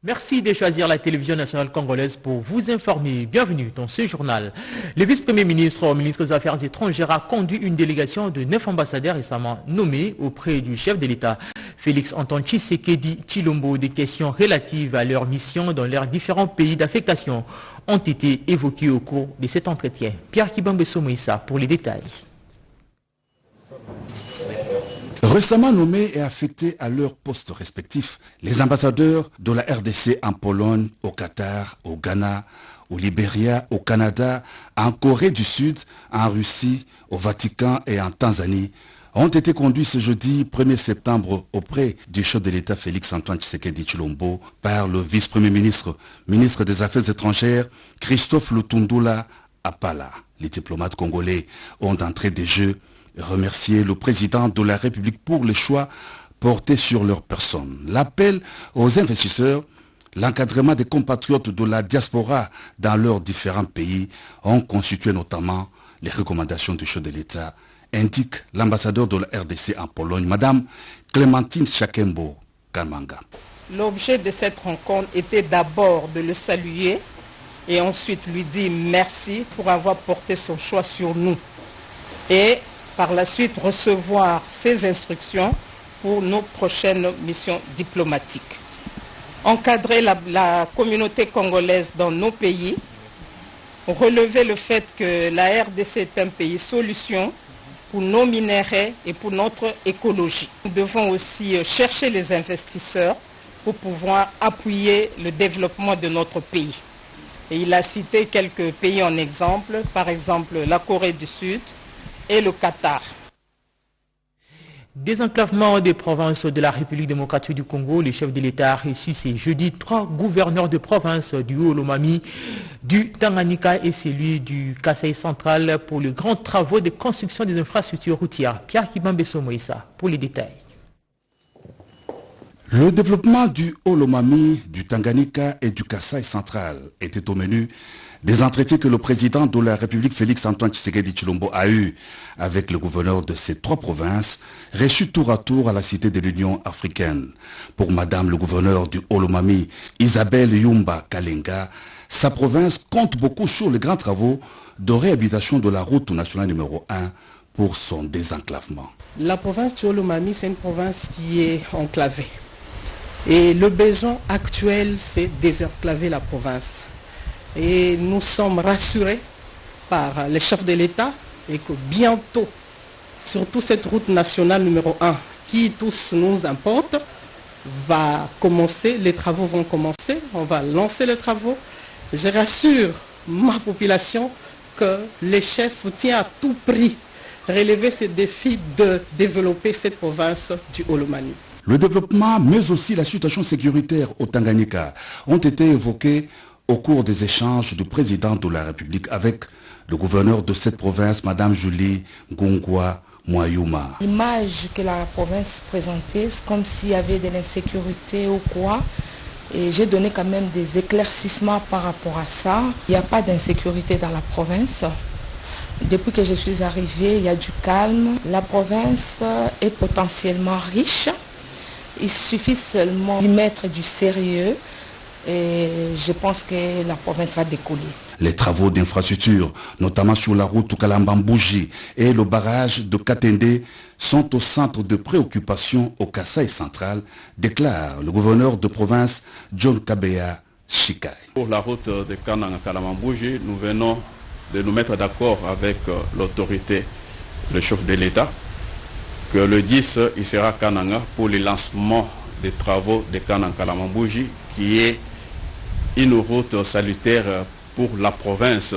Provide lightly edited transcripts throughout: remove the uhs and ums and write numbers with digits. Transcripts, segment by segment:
Merci de choisir la télévision nationale congolaise pour vous informer. Bienvenue dans ce journal. Le vice-premier ministre au ministre des Affaires étrangères a conduit une délégation de 9 ambassadeurs récemment nommés auprès du chef de l'État. Félix Antoine Tshisekedi Tshilombo, des questions relatives à leur mission dans leurs différents pays d'affectation ont été évoquées au cours de cet entretien. Pierre Kibambeso Moïsa pour les détails. Récemment nommés et affectés à leurs postes respectifs, les ambassadeurs de la RDC en Pologne, au Qatar, au Ghana, au Libéria, au Canada, en Corée du Sud, en Russie, au Vatican et en Tanzanie ont été conduits ce jeudi 1er septembre auprès du chef de l'État Félix Antoine Tshisekedi Tshilombo par le vice-premier ministre, ministre des Affaires étrangères, Christophe Lutundula Apala. Les diplomates congolais ont d'entrée des jeux remercier le président de la République pour les choix portés sur leur personne. L'appel aux investisseurs, l'encadrement des compatriotes de la diaspora dans leurs différents pays ont constitué notamment les recommandations du chef de l'État, indique l'ambassadeur de la RDC en Pologne, Madame Clémentine Chakembo Kamanga. L'objet de cette rencontre était d'abord de le saluer et ensuite lui dire merci pour avoir porté son choix sur nous. Et par la suite recevoir ses instructions pour nos prochaines missions diplomatiques. Encadrer la communauté congolaise dans nos pays, relever le fait que la RDC est un pays solution pour nos minéraux et pour notre écologie. Nous devons aussi chercher les investisseurs pour pouvoir appuyer le développement de notre pays. Et il a cité quelques pays en exemple, par exemple la Corée du Sud, et le Qatar. Désenclavement des provinces de la République démocratique du Congo, le chef de l'État a reçu ce jeudi 3 gouverneurs de province du Haut-Lomami, du Tanganyika et celui du Kasaï central pour les grands travaux de construction des infrastructures routières. Pierre Kibambeso Moïsa pour les détails. Le développement du Haut-Lomami, du Tanganyika et du Kasaï central était au menu des entretiens que le président de la République Félix Antoine Tshisekedi Tshilombo a eu avec le gouverneur de ces trois provinces, reçus tour à tour à la Cité de l'Union africaine. Pour Madame le gouverneur du Haut-Lomami, Isabelle Yumba Kalenga, sa province compte beaucoup sur les grands travaux de réhabilitation de la route nationale numéro 1 pour son désenclavement. La province du Haut-Lomami, c'est une province qui est enclavée. Et le besoin actuel, c'est désenclaver la province. Et nous sommes rassurés par les chefs de l'État et que bientôt, surtout cette route nationale numéro 1 qui tous nous importe, va commencer, les travaux vont commencer, on va lancer les travaux. Je rassure ma population que les chefs tiennent à tout prix relever ces défis de développer cette province du Haut-Lomami. Le développement, mais aussi la situation sécuritaire au Tanganyika ont été évoqués au cours des échanges du président de la République avec le gouverneur de cette province, Madame Julie Ngungwa Mwayuma. L'image que la province présentait, c'est comme s'il y avait de l'insécurité ou quoi. Et j'ai donné quand même des éclaircissements par rapport à ça. Il n'y a pas d'insécurité dans la province. Depuis que je suis arrivée, il y a du calme. La province est potentiellement riche. Il suffit seulement d'y mettre du sérieux. Et je pense que la province va décoller. Les travaux d'infrastructure, notamment sur la route Kalambambouji et le barrage de Katende, sont au centre de préoccupation au Kasaï central, déclare le gouverneur de province John Kabeya Shikai. Pour la route de Kalambambouji, nous venons de nous mettre d'accord avec l'autorité, le chef de l'État, que le 10, il sera à Kananga pour le lancement des travaux de Kalambambouji, qui est une route salutaire pour la province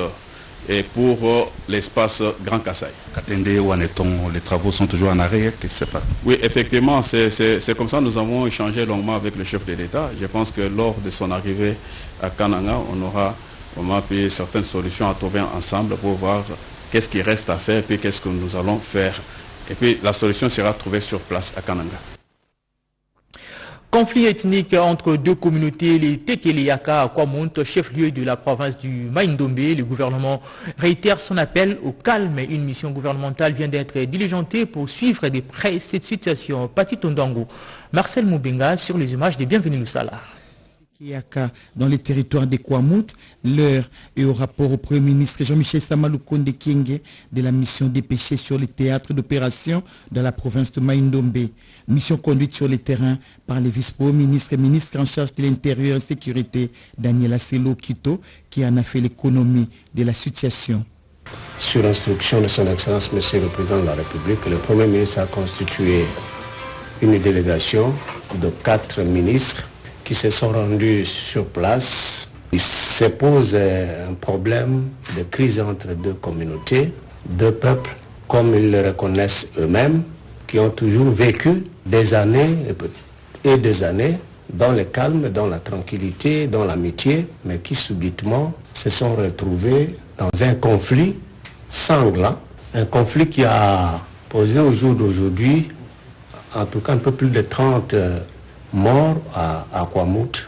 et pour l'espace Grand Kasaï. Katende, où en est-on? Les travaux sont toujours en arrêt, qu'est-ce qui se passe? Oui, effectivement, c'est comme ça. Nous avons échangé longuement avec le chef de l'État. Je pense que lors de son arrivée à Kananga, on aura pu certaines solutions à trouver ensemble pour voir qu'est-ce qui reste à faire et puis qu'est-ce que nous allons faire. Et puis la solution sera trouvée sur place à Kananga. Conflit ethnique entre deux communautés, les Tekele Yaka à Kwamonte, chef-lieu de la province du Maïndombe. Le gouvernement réitère son appel au calme. Une mission gouvernementale vient d'être diligentée pour suivre de près cette situation. Pati Tondango, Marcel Moubenga sur les images de Bienvenue Loussala. Kiaka dans les territoires des Kwamut, l'heure est au rapport au Premier ministre Jean-Michel Samalukonde Kienge de la mission dépêchée sur les théâtres d'opération dans la province de Maïndombe. Mission conduite sur le terrain par le vice-premier ministre et ministre en charge de l'Intérieur et Sécurité, Daniel Asselo Kito, qui en a fait l'économie de la situation. Sur instruction de son Excellence, Monsieur le Président de la République, le Premier ministre a constitué une délégation de 4 ministres qui se sont rendus sur place. Il se pose un problème de crise entre deux communautés, deux peuples, comme ils le reconnaissent eux-mêmes, qui ont toujours vécu des années et des années dans le calme, dans la tranquillité, dans l'amitié, mais qui subitement se sont retrouvés dans un conflit sanglant, un conflit qui a posé au jour d'aujourd'hui, en tout cas un peu plus de 30 morts à Kwamut.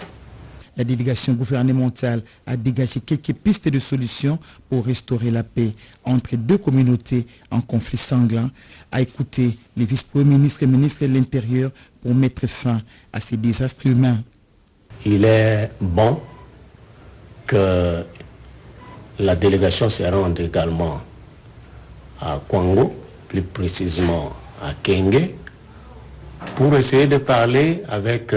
La délégation gouvernementale a dégagé quelques pistes de solutions pour restaurer la paix entre deux communautés en conflit sanglant, a écouté les vice-premiers ministres et ministres de l'Intérieur pour mettre fin à ces désastres humains. Il est bon que la délégation se rende également à Kwango, plus précisément à Kenge, pour essayer de parler avec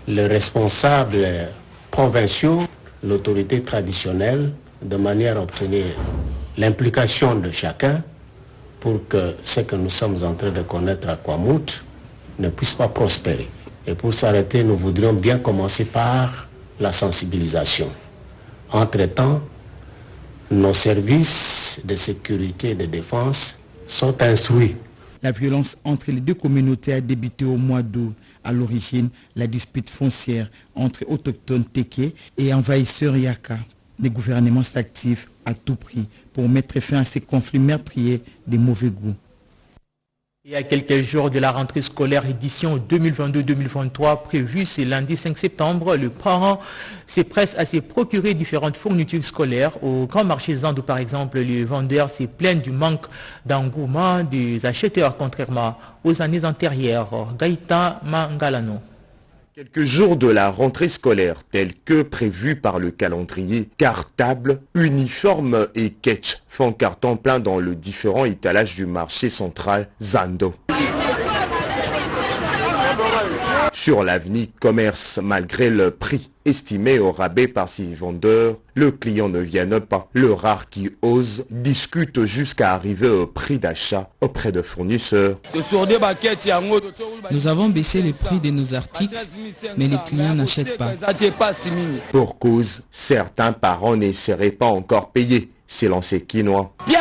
les responsables provinciaux, l'autorité traditionnelle, de manière à obtenir l'implication de chacun pour que ce que nous sommes en train de connaître à Kwamut ne puisse pas prospérer. Et pour s'arrêter, nous voudrions bien commencer par la sensibilisation. Entre-temps, nos services de sécurité et de défense sont instruits. La violence entre les deux communautés a débuté au mois d'août. À l'origine, la dispute foncière entre autochtones Teke et envahisseurs Yaka. Les gouvernements s'activent à tout prix pour mettre fin à ces conflits meurtriers de mauvais goût. Il y a quelques jours de la rentrée scolaire édition 2022-2023 prévue ce lundi 5 septembre, le parent s'empresse à se procurer différentes fournitures scolaires. Au grand marché Zando par exemple, les vendeurs se plaignent du manque d'engouement des acheteurs contrairement aux années antérieures. Gaïta Mangalano. Quelques jours de la rentrée scolaire, telle que prévue par le calendrier, cartables, uniformes et ketch font carton plein dans le différent étalage du marché central Zando. Sur l'avenue Commerce, malgré le prix estimé au rabais par ses vendeurs, le client ne vient pas. Le rare qui ose discute jusqu'à arriver au prix d'achat auprès de fournisseurs. Nous avons baissé le prix de nos articles, mais les clients n'achètent pas. Pour cause, certains parents ne seraient pas encore payés. Selon ces Quinois. Il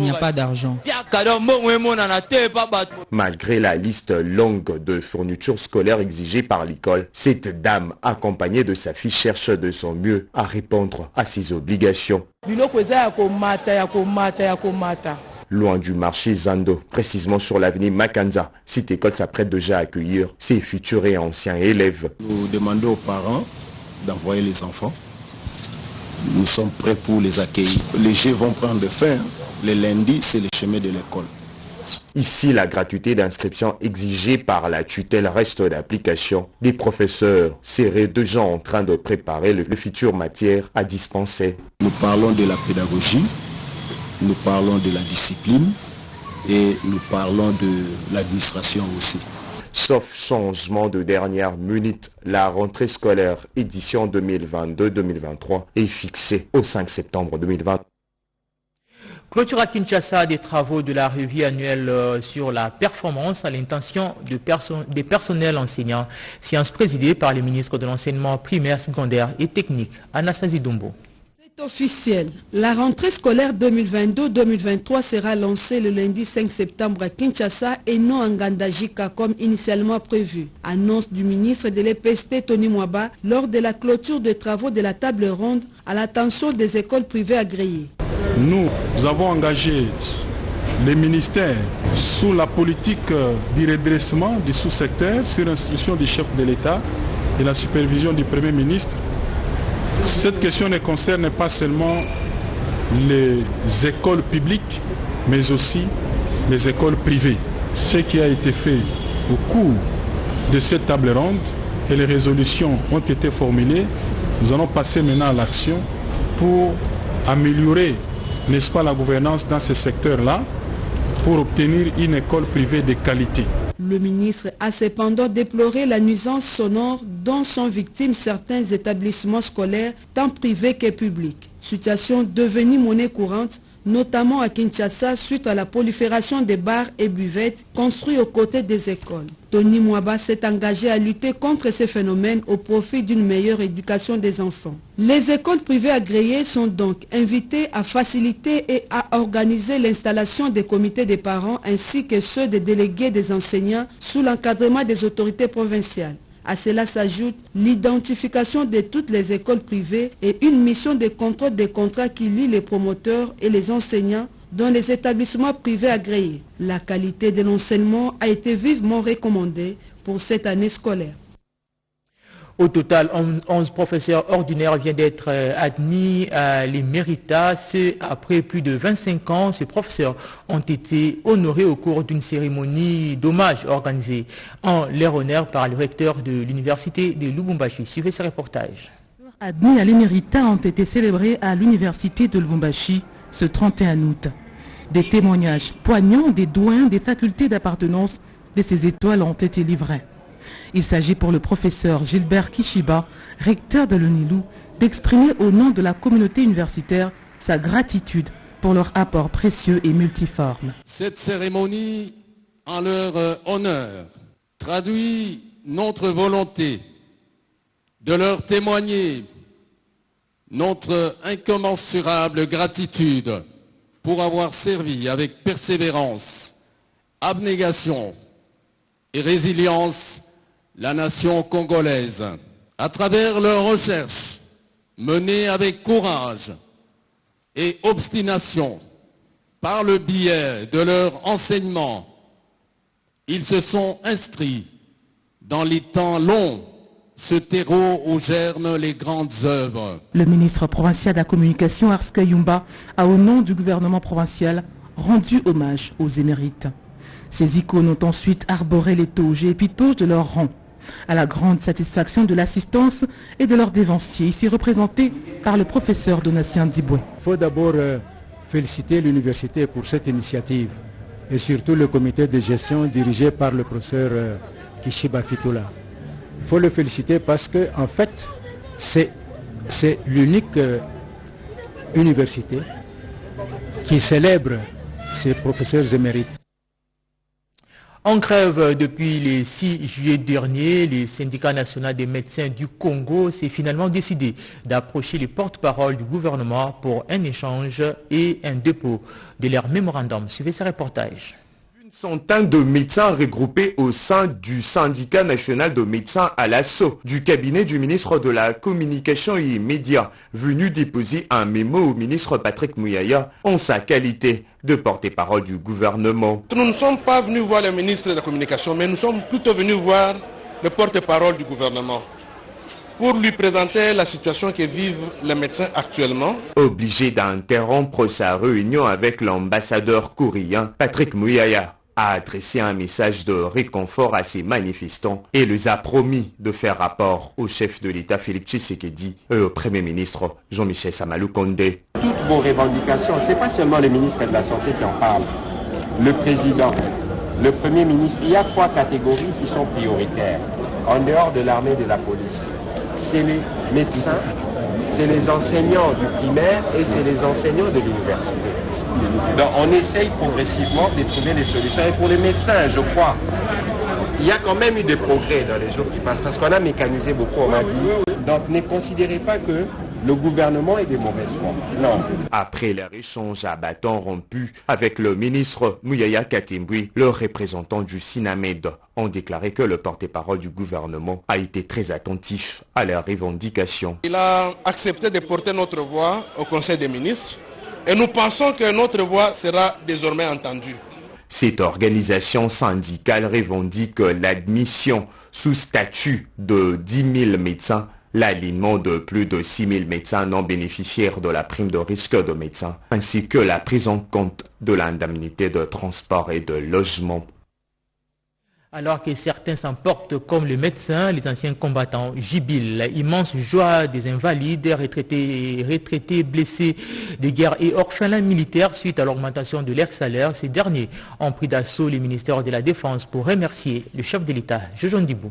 n'y a pas d'argent. Malgré la liste longue de fournitures scolaires exigées par l'école, cette dame, accompagnée de sa fille, cherche de son mieux à répondre à ses obligations. Loin du marché Zando, précisément sur l'avenue Makanza, cette école s'apprête déjà à accueillir ses futurs et anciens élèves. Nous demandons aux parents d'envoyer les enfants. Nous sommes prêts pour les accueillir. Les jeux vont prendre fin. Le lundi, c'est le chemin de l'école. Ici, la gratuité d'inscription exigée par la tutelle reste d'application. Les professeurs seraient déjà en train de préparer les futures matières à dispenser. Nous parlons de la pédagogie, nous parlons de la discipline et nous parlons de l'administration aussi. Sauf changement de dernière minute, la rentrée scolaire édition 2022-2023 est fixée au 5 septembre 2020. Clôture à Kinshasa des travaux de la revue annuelle sur la performance à l'intention des personnels enseignants. Séance présidée par le ministre de l'enseignement primaire, secondaire et technique, Anastasie Dombo. Officiel. La rentrée scolaire 2022-2023 sera lancée le lundi 5 septembre à Kinshasa et non à Ngandajika comme initialement prévu. Annonce du ministre de l'EPST Tony Mwaba lors de la clôture des travaux de la table ronde à l'attention des écoles privées agréées. Nous avons engagé les ministères sous la politique du redressement du sous-secteur sur instruction du chef de l'État et la supervision du Premier ministre. Cette question ne concerne pas seulement les écoles publiques, mais aussi les écoles privées. Ce qui a été fait au cours de cette table ronde et les résolutions ont été formulées. Nous allons passer maintenant à l'action pour améliorer, n'est-ce pas, la gouvernance dans ce secteur-là, pour obtenir une école privée de qualité. Le ministre a cependant déploré la nuisance sonore dont sont victimes certains établissements scolaires, tant privés que publics. Situation devenue monnaie courante, notamment à Kinshasa suite à la prolifération des bars et buvettes construits aux côtés des écoles. Tony Mwaba s'est engagé à lutter contre ces phénomènes au profit d'une meilleure éducation des enfants. Les écoles privées agréées sont donc invitées à faciliter et à organiser l'installation des comités des parents ainsi que ceux des délégués des enseignants sous l'encadrement des autorités provinciales. À cela s'ajoute l'identification de toutes les écoles privées et une mission de contrôle des contrats qui lie les promoteurs et les enseignants dans les établissements privés agréés. La qualité de l'enseignement a été vivement recommandée pour cette année scolaire. Au total, 11 professeurs ordinaires viennent d'être admis à l'Éméritat. Après plus de 25 ans, ces professeurs ont été honorés au cours d'une cérémonie d'hommage organisée en leur honneur par le recteur de l'université de Lubumbashi. Suivez ce reportage. Admis à l'Éméritat ont été célébrés à l'université de Lubumbashi ce 31 août. Des témoignages poignants des doyens des facultés d'appartenance de ces étoiles ont été livrés. Il s'agit pour le professeur Gilbert Kishiba, recteur de l'UNILU, d'exprimer au nom de la communauté universitaire sa gratitude pour leur apport précieux et multiforme. Cette cérémonie en leur honneur traduit notre volonté de leur témoigner notre incommensurable gratitude pour avoir servi avec persévérance, abnégation et résilience la nation congolaise. À travers leurs recherches menées avec courage et obstination, par le biais de leur enseignement, ils se sont inscrits dans les temps longs, ce terreau où germent les grandes œuvres. Le ministre provincial de la communication, Ars Kayumba, a au nom du gouvernement provincial rendu hommage aux émérites. Ces icônes ont ensuite arboré les toges et épitoges de leur rang, à la grande satisfaction de l'assistance et de leurs dévanciers, ici représentés par le professeur Donatien Diboué. Il faut d'abord féliciter l'université pour cette initiative et surtout le comité de gestion dirigé par le professeur Kishiba Fitoula. Il faut le féliciter parce que en fait, c'est l'unique université qui célèbre ses professeurs émérites. En grève depuis le 6 juillet dernier, le syndicat national des médecins du Congo s'est finalement décidé d'approcher les porte-parole du gouvernement pour un échange et un dépôt de leur mémorandum. Suivez ce reportage. Une centaine de médecins regroupés au sein du syndicat national de médecins à l'assaut du cabinet du ministre de la Communication et Médias, venu déposer un mémo au ministre Patrick Muyaya en sa qualité de porte-parole du gouvernement. Nous ne sommes pas venus voir le ministre de la Communication, mais nous sommes plutôt venus voir le porte-parole du gouvernement pour lui présenter la situation que vivent les médecins actuellement. Obligé d'interrompre sa réunion avec l'ambassadeur coréen, Patrick Muyaya a adressé un message de réconfort à ses manifestants et les a promis de faire rapport au chef de l'État Félix Tshisekedi et au Premier ministre Jean-Michel Samaloukonde. Toutes vos revendications, ce n'est pas seulement le ministre de la Santé qui en parle, le président, le Premier ministre. Il y a 3 catégories qui sont prioritaires en dehors de l'armée et de la police. C'est les médecins, c'est les enseignants du primaire et c'est les enseignants de l'université. Donc on essaye progressivement de trouver des solutions. Et pour les médecins, je crois, il y a quand même eu des progrès dans les jours qui passent parce qu'on a mécanisé beaucoup, on m'a dit. Donc ne considérez pas que le gouvernement est de mauvaise foi. Non. Après leur échange à bâton rompu avec le ministre Muyaya Katimbui, le représentant du SINAMED ont déclaré que le porte-parole du gouvernement a été très attentif à leurs revendications. Il a accepté de porter notre voix au Conseil des ministres et nous pensons que notre voix sera désormais entendue. Cette organisation syndicale revendique l'admission sous statut de 10 000 médecins, l'alignement de plus de 6 000 médecins non bénéficiaires de la prime de risque de médecins, ainsi que la prise en compte de l'indemnité de transport et de logement. Alors que certains s'emportent comme les médecins, les anciens combattants jubilent. Immense joie des invalides, retraités, blessés de guerre et orphelins militaires suite à l'augmentation de leur salaire. Ces derniers ont pris d'assaut le ministère de la Défense pour remercier le chef de l'État, Jojo Ndibou.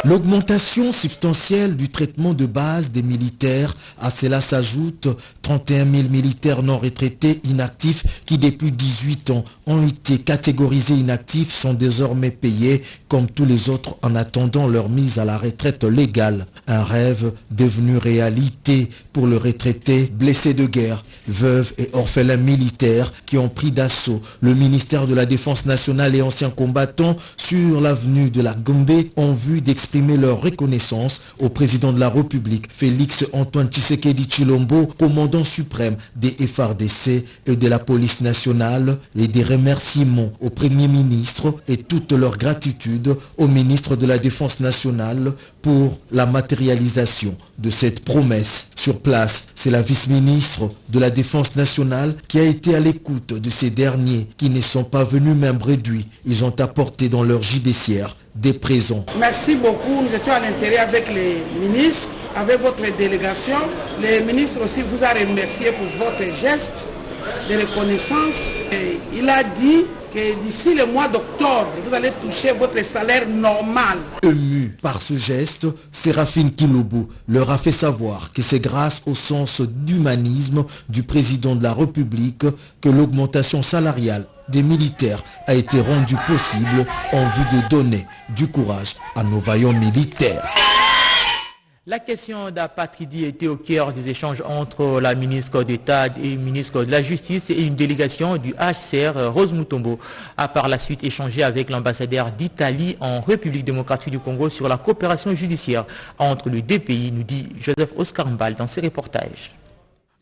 L'augmentation substantielle du traitement de base des militaires, à cela s'ajoutent 31 000 militaires non retraités inactifs qui depuis 18 ans ont été catégorisés inactifs, sont désormais payés comme tous les autres en attendant leur mise à la retraite légale. Un rêve devenu réalité pour le retraité blessé de guerre, veuves et orphelins militaires qui ont pris d'assaut le ministère de la Défense nationale et anciens combattants sur l'avenue de la Gombe en vue d'exprimer leur reconnaissance au président de la République, Félix Antoine Tshisekedi Tshilombo, commandant suprême des FARDC et de la police nationale, et des remerciements au Premier ministre et toute leur gratitude au ministre de la Défense nationale pour la matérialisation de cette promesse. Sur place, c'est la vice-ministre de la Défense nationale qui a été à l'écoute de ces derniers qui ne sont pas venus même réduits. Ils ont apporté dans leur gibecière des présents. Merci beaucoup. Nous étions à l'intérieur avec les ministres, avec votre délégation. Le ministre aussi vous a remercié pour votre geste de reconnaissance. Et il a dit que d'ici le mois d'octobre, vous allez toucher votre salaire normal. Ému par ce geste, Séraphine Kilobo leur a fait savoir que c'est grâce au sens d'humanisme du président de la République que l'augmentation salariale des militaires a été rendue possible en vue de donner du courage à nos vaillants militaires. La question d'apatridie était au cœur des échanges entre la ministre d'État et le ministre de la Justice et une délégation du HCR, Rose Mutombo, a par la suite échangé avec l'ambassadeur d'Italie en République démocratique du Congo sur la coopération judiciaire entre les deux pays, nous dit Joseph Oscar Mbal dans ses reportages.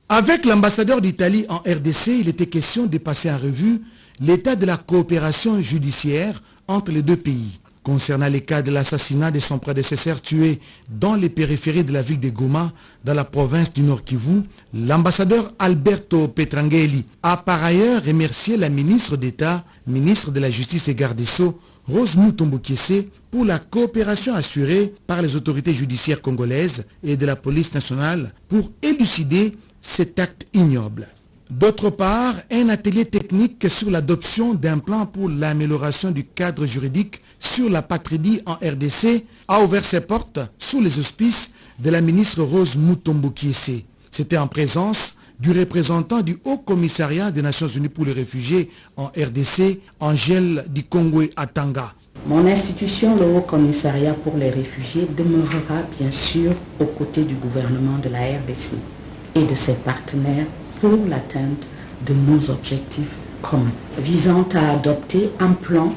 Avec l'ambassadeur d'Italie en RDC, il était question de passer en revue l'état de la coopération judiciaire entre les deux pays. Concernant les cas de l'assassinat de son prédécesseur tué dans les périphéries de la ville de Goma, dans la province du Nord Kivu, l'ambassadeur Alberto Petrangeli a par ailleurs remercié la ministre d'État, ministre de la Justice et garde des Sceaux, Rose Mutombo Kiese, pour la coopération assurée par les autorités judiciaires congolaises et de la police nationale pour élucider cet acte ignoble. D'autre part, un atelier technique sur l'adoption d'un plan pour l'amélioration du cadre juridique sur l'apatridie en RDC a ouvert ses portes sous les auspices de la ministre Rose Mutombo Kiese. C'était en présence du représentant du Haut Commissariat des Nations Unies pour les réfugiés en RDC, Angèle Dikongwe Atanga. Mon institution, le Haut Commissariat pour les réfugiés, demeurera bien sûr aux côtés du gouvernement de la RDC et de ses partenaires pour l'atteinte de nos objectifs communs, visant à adopter un plan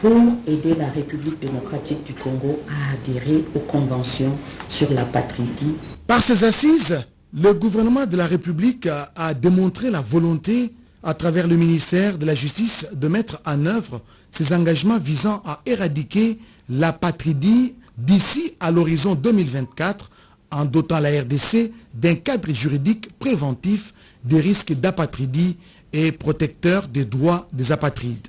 pour aider la République démocratique du Congo à adhérer aux conventions sur l'apatridie. Par ces assises, le gouvernement de la République a démontré la volonté, à travers le ministère de la Justice, de mettre en œuvre ses engagements visant à éradiquer l'apatridie d'ici à l'horizon 2024, en dotant la RDC d'un cadre juridique préventif des risques d'apatridie et protecteur des droits des apatrides.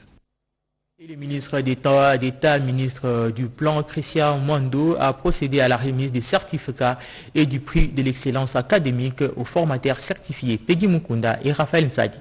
Et le ministre d'État, ministre du Plan, Christian Mwando, a procédé à la remise des certificats et du prix de l'excellence académique aux formateurs certifiés Peggy Mukunda et Raphaël Nsadi.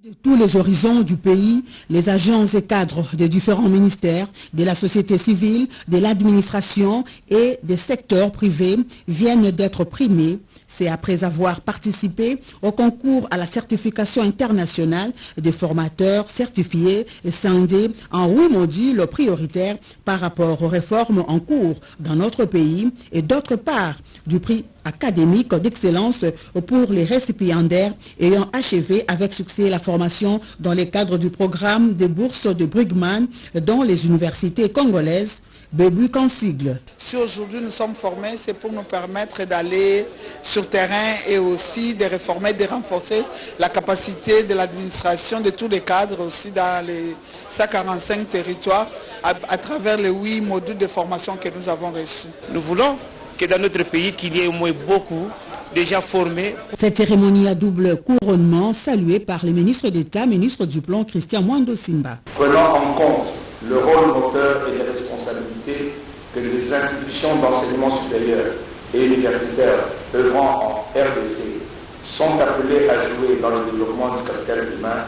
De tous les horizons du pays, les agents et cadres des différents ministères, de la société civile, de l'administration et des secteurs privés viennent d'être primés. C'est après avoir participé au concours à la certification internationale des formateurs certifiés et scindés en 8 modules prioritaires par rapport aux réformes en cours dans notre pays et d'autre part du prix académique d'excellence pour les récipiendaires ayant achevé avec succès la formation dans le cadre du programme des bourses de Brugman dans les universités congolaises. Bébu Consigle. Si aujourd'hui nous sommes formés, c'est pour nous permettre d'aller sur terrain et aussi de réformer, de renforcer la capacité de l'administration de tous les cadres aussi dans les 145 territoires à travers les 8 modules de formation que nous avons reçus. Nous voulons que dans notre pays, qu'il y ait au moins beaucoup déjà formés. Cette cérémonie à double couronnement saluée par les ministres d'État, ministre du Plan Christian Mwando Simba. Prenant en compte le rôle moteur et les responsabilités que les institutions d'enseignement supérieur et universitaire œuvrant en RDC sont appelées à jouer dans le développement du capital humain,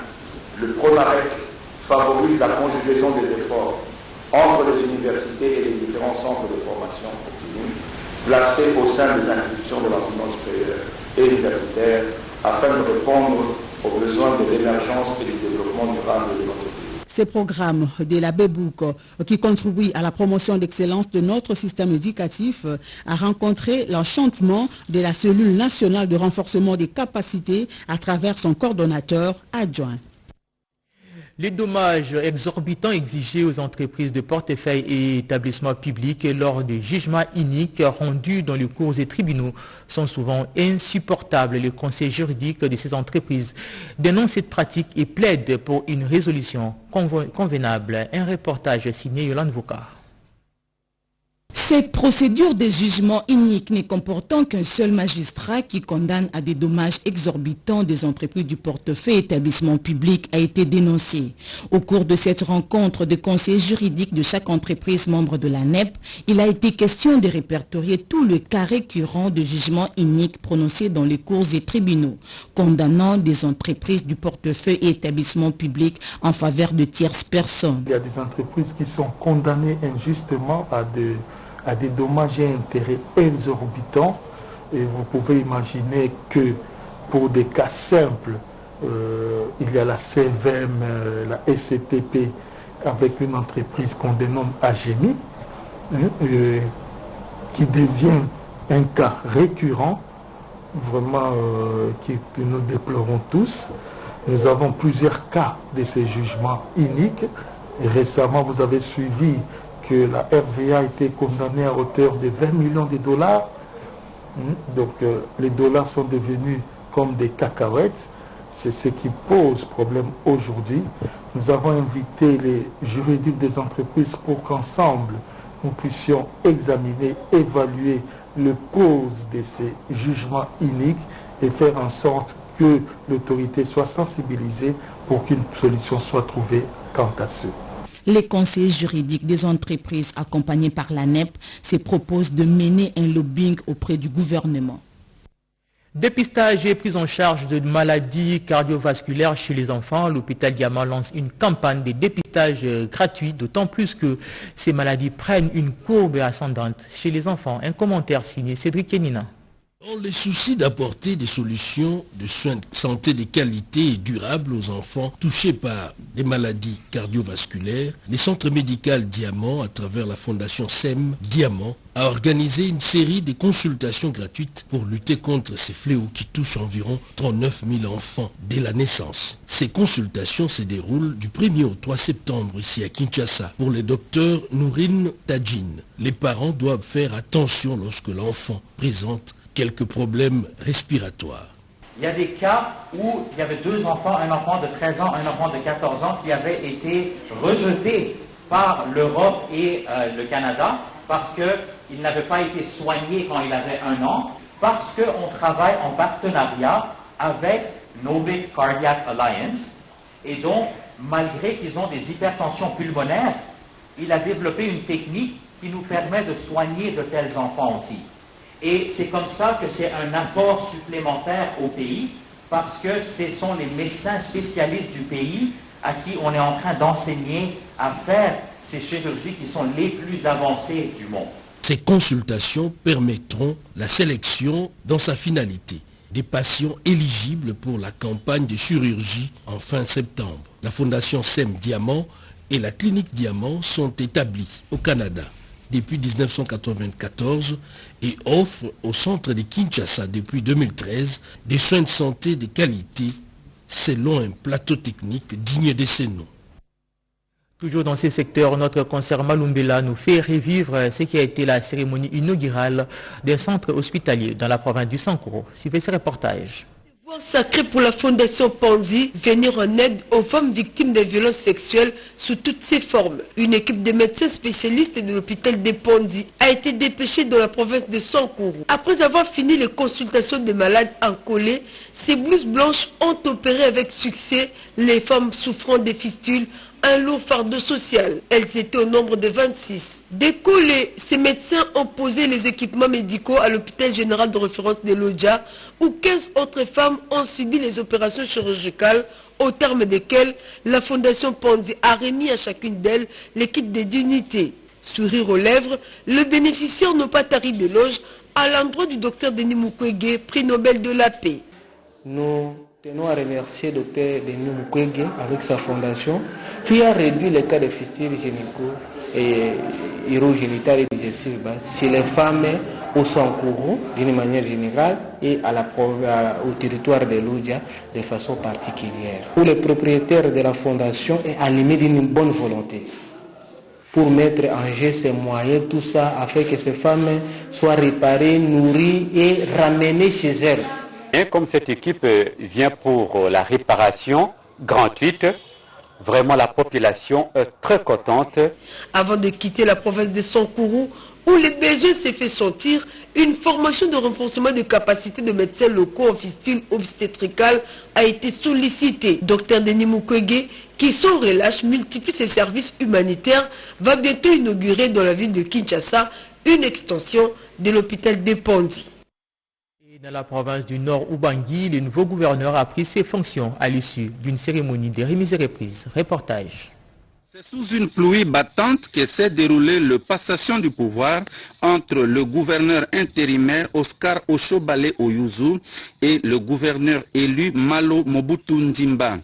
le PRONAREC favorise la conjugaison des efforts entre les universités et les différents centres de formation continue placés au sein des institutions de l'enseignement supérieur et universitaire afin de répondre aux besoins de l'émergence et du développement durable de notre pays. Ces programmes de la BEBOUK qui contribuent à la promotion d'excellence de notre système éducatif a rencontré l'enchantement de la cellule nationale de renforcement des capacités à travers son coordonnateur adjoint. Les dommages exorbitants exigés aux entreprises de portefeuille et établissements publics lors des jugements iniques rendus dans les cours et tribunaux sont souvent insupportables. Le conseil juridique de ces entreprises dénonce cette pratique et plaide pour une résolution convenable. Un reportage signé Yolande Vokar. Cette procédure de jugement inique ne comportant qu'un seul magistrat qui condamne à des dommages exorbitants des entreprises du portefeuille établissement public a été dénoncée. Au cours de cette rencontre de conseillers juridiques de chaque entreprise membre de la NEP, il a été question de répertorier tout le cas récurrent de jugement inique prononcé dans les cours et tribunaux, condamnant des entreprises du portefeuille et établissement public en faveur de tierces personnes. Il y a des entreprises qui sont condamnées injustement à des dommages et intérêts exorbitants. Et vous pouvez imaginer que pour des cas simples, il y a la CVM, la SCPP, avec une entreprise qu'on dénomme AGEMI, qui devient un cas récurrent, vraiment que nous déplorons tous. Nous avons plusieurs cas de ces jugements iniques. Et récemment, vous avez suivi que la RVA a été condamnée à hauteur de 20 millions de dollars. Donc les dollars sont devenus comme des cacahuètes. C'est ce qui pose problème aujourd'hui. Nous avons invité les juridiques des entreprises pour qu'ensemble, nous puissions examiner, évaluer les causes de ces jugements iniques et faire en sorte que l'autorité soit sensibilisée pour qu'une solution soit trouvée quant à ce. Les conseillers juridiques des entreprises accompagnés par la NEP se proposent de mener un lobbying auprès du gouvernement. Dépistage et prise en charge de maladies cardiovasculaires chez les enfants. L'hôpital Diamant lance une campagne de dépistage gratuit, d'autant plus que ces maladies prennent une courbe ascendante chez les enfants. Un commentaire signé Cédric Kenina. Dans le souci d'apporter des solutions de soins de santé de qualité et durables aux enfants touchés par des maladies cardiovasculaires, le centre médical Diamant, à travers la fondation SEM Diamant, a organisé une série de consultations gratuites pour lutter contre ces fléaux qui touchent environ 39 000 enfants dès la naissance. Ces consultations se déroulent du 1er au 3 septembre ici à Kinshasa pour le docteur Nourine Tadjine. Les parents doivent faire attention lorsque l'enfant présente quelques problèmes respiratoires. Il y a des cas où il y avait deux enfants, un enfant de 13 ans, un enfant de 14 ans qui avaient été rejetés par l'Europe et le Canada parce qu'ils n'avaient pas été soignés quand il avait 1 an, parce qu'on travaille en partenariat avec Novic Cardiac Alliance. Et donc, malgré qu'ils ont des hypertensions pulmonaires, il a développé une technique qui nous permet de soigner de tels enfants aussi. Et c'est comme ça que c'est un apport supplémentaire au pays, parce que ce sont les médecins spécialistes du pays à qui on est en train d'enseigner à faire ces chirurgies qui sont les plus avancées du monde. Ces consultations permettront la sélection dans sa finalité des patients éligibles pour la campagne de chirurgie en fin septembre. La fondation SEM Diamant et la clinique Diamant sont établies au Canada depuis 1994 et offrent au centre de Kinshasa depuis 2013 des soins de santé de qualité selon un plateau technique digne de ce nom. Toujours dans ces secteurs, notre concert Malumbela nous fait revivre ce qui a été la cérémonie inaugurale d'un centre hospitalier dans la province du Sankoro. Suivez ce reportage. Sacré pour la Fondation Panzi, venir en aide aux femmes victimes de violences sexuelles sous toutes ses formes. Une équipe de médecins spécialistes de l'hôpital de Panzi a été dépêchée dans la province de Sankourou. Après avoir fini les consultations des malades encollés, ces blouses blanches ont opéré avec succès les femmes souffrant des fistules, un lourd fardeau social. Elles étaient au nombre de 26. Décollés, ces médecins ont posé les équipements médicaux à l'hôpital général de référence de Lodja, où 15 autres femmes ont subi les opérations chirurgicales, au terme desquelles la Fondation Panzi a remis à chacune d'elles les kits de dignité. Sourire aux lèvres, le bénéficiaire n'a pas tari d'éloges à l'endroit du docteur Denis Mukwege, prix Nobel de la paix. Nous tenons à remercier le docteur Denis Mukwege avec sa fondation qui a réduit les cas de fistules gynéco et urogénitales et digestives chez les femmes au Sankourou d'une manière générale et au territoire de Lodja de façon particulière. Pour les propriétaires de la fondation est animé d'une bonne volonté pour mettre en jeu ces moyens, tout ça afin que ces femmes soient réparées, nourries et ramenées chez elles. Et comme cette équipe vient pour la réparation gratuite, vraiment la population est très contente. Avant de quitter la province de Sankourou, où les besoins s'est fait sentir, une formation de renforcement de capacités de médecins locaux en fistule obstétricale a été sollicitée. Dr Denis Mukwege, qui sans relâche multiplie ses services humanitaires, va bientôt inaugurer dans la ville de Kinshasa une extension de l'hôpital de Panzi. Dans la province du Nord Ubangi, le nouveau gouverneur a pris ses fonctions à l'issue d'une cérémonie de remise et reprise. Reportage. C'est sous une pluie battante que s'est déroulée la passation du pouvoir entre le gouverneur intérimaire Oscar Oshobale Oyuzu et le gouverneur élu Malo Mobutu Ndimba.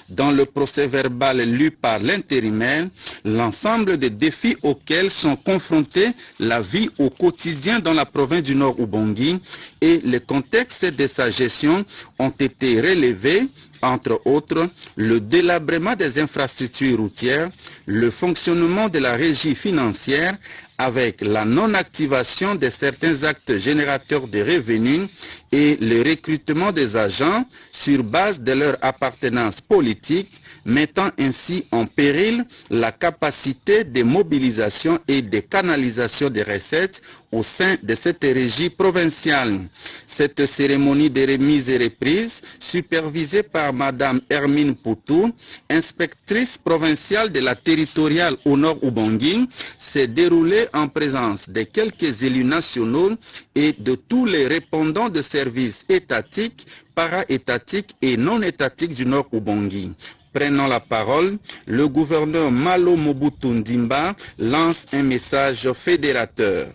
Dans le procès verbal lu par l'intérimaire, l'ensemble des défis auxquels sont confrontés la vie au quotidien dans la province du Nord Ubangi et le contexte de sa gestion ont été relevés. Entre autres, le délabrement des infrastructures routières, le fonctionnement de la régie financière avec la non-activation de certains actes générateurs de revenus et le recrutement des agents sur base de leur appartenance politique, mettant ainsi en péril la capacité de mobilisation et de canalisation des recettes au sein de cette régie provinciale. Cette cérémonie de remise et reprise, supervisée par Mme Hermine Poutou, inspectrice provinciale de la territoriale au Nord Ubangi, s'est déroulée en présence de quelques élus nationaux et de tous les répondants de services étatiques, para-étatiques et non étatiques du Nord Ubangi. Prenant la parole, le gouverneur Malo Mobutu Ndimba lance un message fédérateur.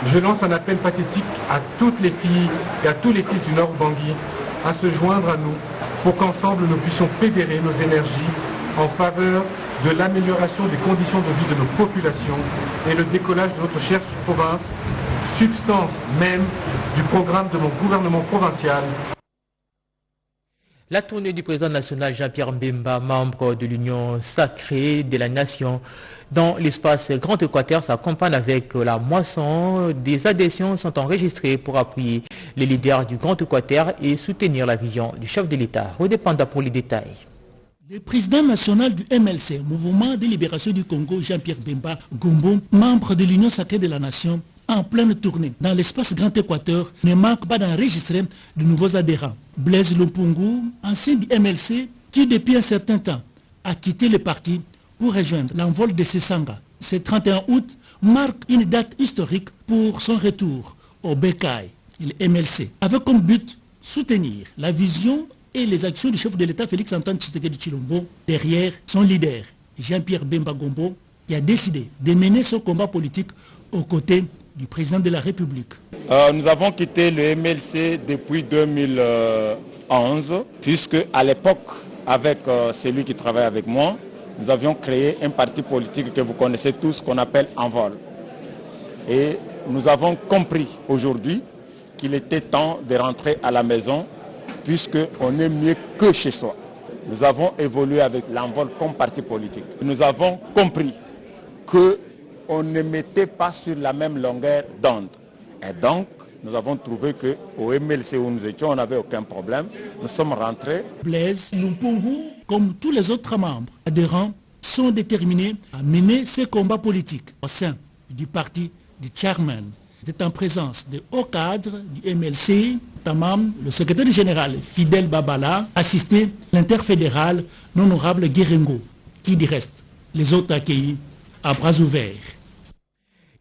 Je lance un appel pathétique à toutes les filles et à tous les fils du Nord Ubangi à se joindre à nous pour qu'ensemble nous puissions fédérer nos énergies en faveur de l'amélioration des conditions de vie de nos populations et le décollage de notre chère province, substance même du programme de mon gouvernement provincial. La tournée du président national Jean-Pierre Mbemba, membre de l'Union sacrée de la nation, dans l'espace Grand Équateur s'accompagne avec la moisson. Des adhésions sont enregistrées pour appuyer les leaders du Grand Équateur et soutenir la vision du chef de l'État. Redépendant pour les détails. Le président national du MLC, Mouvement de Libération du Congo, Jean-Pierre Bemba Gombo, membre de l'Union sacrée de la nation, en pleine tournée dans l'espace Grand Équateur, ne manque pas d'enregistrer de nouveaux adhérents. Blaise Lumpungu, ancien du MLC, qui depuis un certain temps a quitté le parti pour rejoindre l'envol de Sessanga. Ce 31 août marque une date historique pour son retour au BKI, le MLC, avec comme but soutenir la vision et les actions du chef de l'État Félix-Antoine Tshisekedi Tshilombo derrière son leader Jean-Pierre Bemba Gombo, qui a décidé de mener son combat politique aux côtés du président de la République. Nous avons quitté le MLC depuis 2011, puisque à l'époque, avec celui qui travaille avec moi, nous avions créé un parti politique que vous connaissez tous, qu'on appelle Envol. Et nous avons compris aujourd'hui qu'il était temps de rentrer à la maison, puisqu'on est mieux que chez soi. Nous avons évolué avec l'Envol comme parti politique. Nous avons compris qu'on ne mettait pas sur la même longueur d'onde. Et donc, nous avons trouvé qu'au MLC où nous étions, on n'avait aucun problème. Nous sommes rentrés. Blaise Lumpungu, comme tous les autres membres adhérents, sont déterminés à mener ces combats politiques au sein du parti du chairman. C'est en présence de hauts cadres du MLC, notamment le secrétaire général Fidel Babala, assisté l'interfédéral l'honorable Guérengo, qui du reste les autres accueillis à bras ouverts.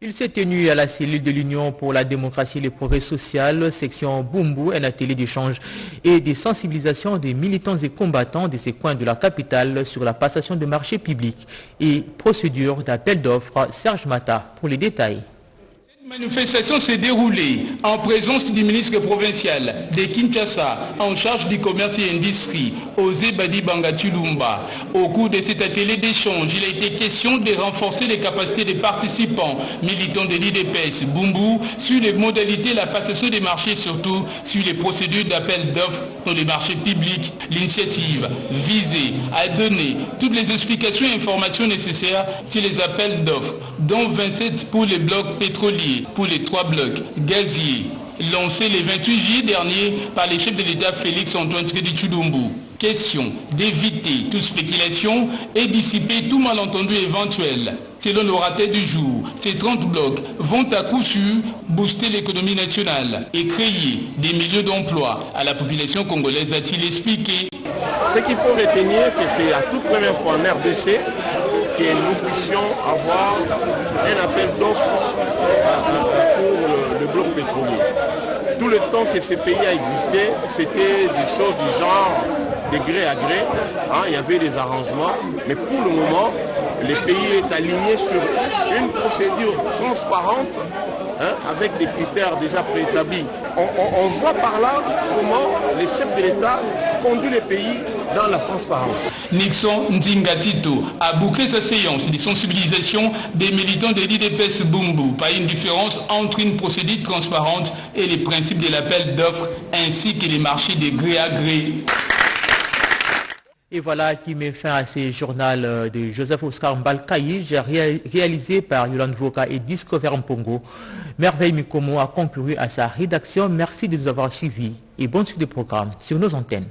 Il s'est tenu à la cellule de l'Union pour la démocratie et le progrès social, section Bumbu, un atelier d'échange et de sensibilisation des militants et combattants de ces coins de la capitale sur la passation de marchés publics et procédure d'appel d'offres. Serge Mata pour les détails. La manifestation s'est déroulée en présence du ministre provincial de Kinshasa en charge du commerce et industrie, Osé Badi Bangatulumba. Au cours de cet atelier d'échange, il a été question de renforcer les capacités des participants, militants de l'IDPS Bumbu, sur les modalités de la passation des marchés et surtout sur les procédures d'appel d'offres dans les marchés publics. L'initiative visait à donner toutes les explications et informations nécessaires sur les appels d'offres, dont 27 pour les blocs pétroliers, pour les 3 blocs gaziers, lancés le 28 juillet dernier par les chefs de l'État Félix-Antoine Tshisekedi Tshilombo. Question d'éviter toute spéculation et dissiper tout malentendu éventuel. Selon l'orateur du jour, ces 30 blocs vont à coup sûr booster l'économie nationale et créer des milliers d'emplois à la population congolaise, a-t-il expliqué. Ce qu'il faut retenir, que c'est la toute première fois en RDC que nous puissions avoir un appel d'offres pour le bloc pétrolier. Tout le temps que ce pays a existé, c'était des choses du genre de gré à gré. Il y avait des arrangements, mais pour le moment, le pays est aligné sur une procédure transparente, avec des critères déjà préétablis. On voit par là comment les chefs de l'État conduisent le pays dans la transparence. Nixon Ndingatito a bouclé sa séance de sensibilisation des militants de l'IDPS Bumbu par une différence entre une procédure transparente et les principes de l'appel d'offres ainsi que les marchés de gré à gré. Et voilà qui met fin à ce journal de Joseph Oscar Mbalkaï, réalisé par Yolande Voka et Discover Mpongo. Merveille Mikomo a conclu à sa rédaction. Merci de nous avoir suivis et bonne suite des programmes sur nos antennes.